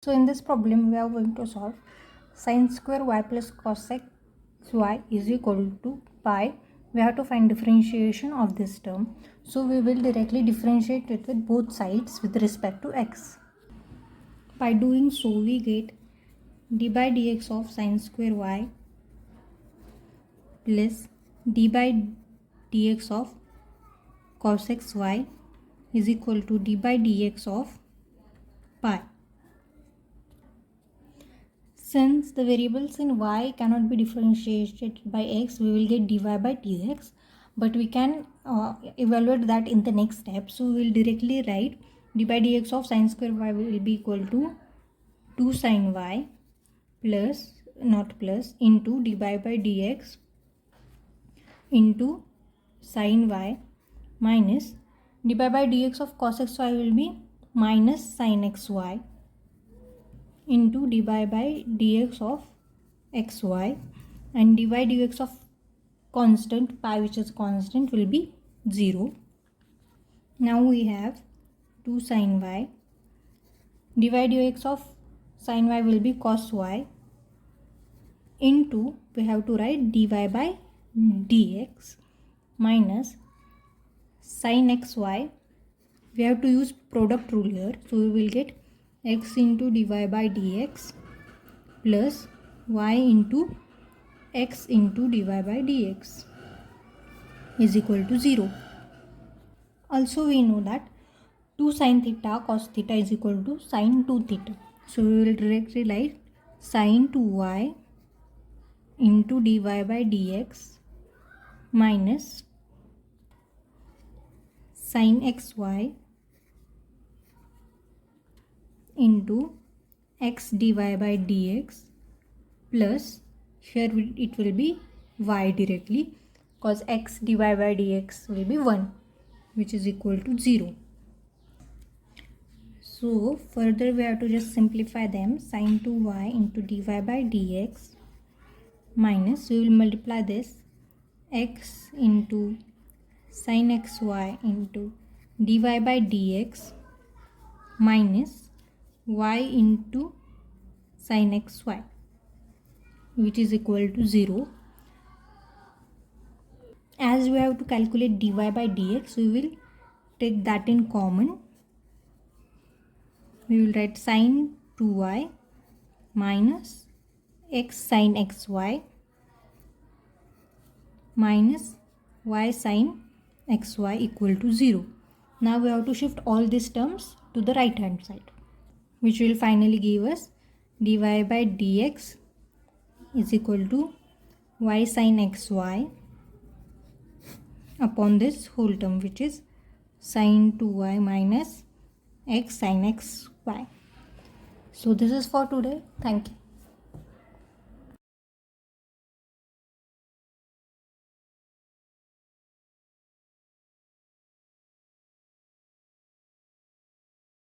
So in this problem we are going to solve sin square y plus cosec y is equal to pi. We have to find differentiation of this term. So we will directly differentiate it with both sides with respect to x. By doing so we get d by dx of sin square y plus d by dx of cosec y is equal to d by dx of pi. Since the variables in y cannot be differentiated by x, we will get dy by dx, but we can evaluate that in the next step. So we will directly write d by dx of sin square y will be equal to 2 sin y plus, not plus, into dy by dx into sin y minus dy by dx of cos xy will be minus sin xy into dy by dx of xy, and dy dx of constant pi, which is constant, will be 0. Now we have 2 sin y, dy dx of sin y will be cos y, into, we have to write dy by dx minus sin xy. We have to use product rule here, so we will get x into dy by dx plus y into x into dy by dx is equal to 0. Also we know that 2 sin theta cos theta is equal to sin 2 theta. So we will directly write sin 2y into dy by dx minus sin xy into x dy by dx plus, here it will be y directly because x dy by dx will be 1, which is equal to 0. So further we have to just simplify them. Sin 2y into dy by dx minus, we will multiply this x into sin xy into dy by dx minus y into sin xy, which is equal to 0. As we have to calculate dy by dx, we will take that in common. We will write sin 2y minus x sin xy minus y sin xy equal to 0. Now we have to shift all these terms to the right hand side, which will finally give us dy by dx is equal to y sin xy upon this whole term, which is sin 2y minus x sin xy. So this is for today. Thank you.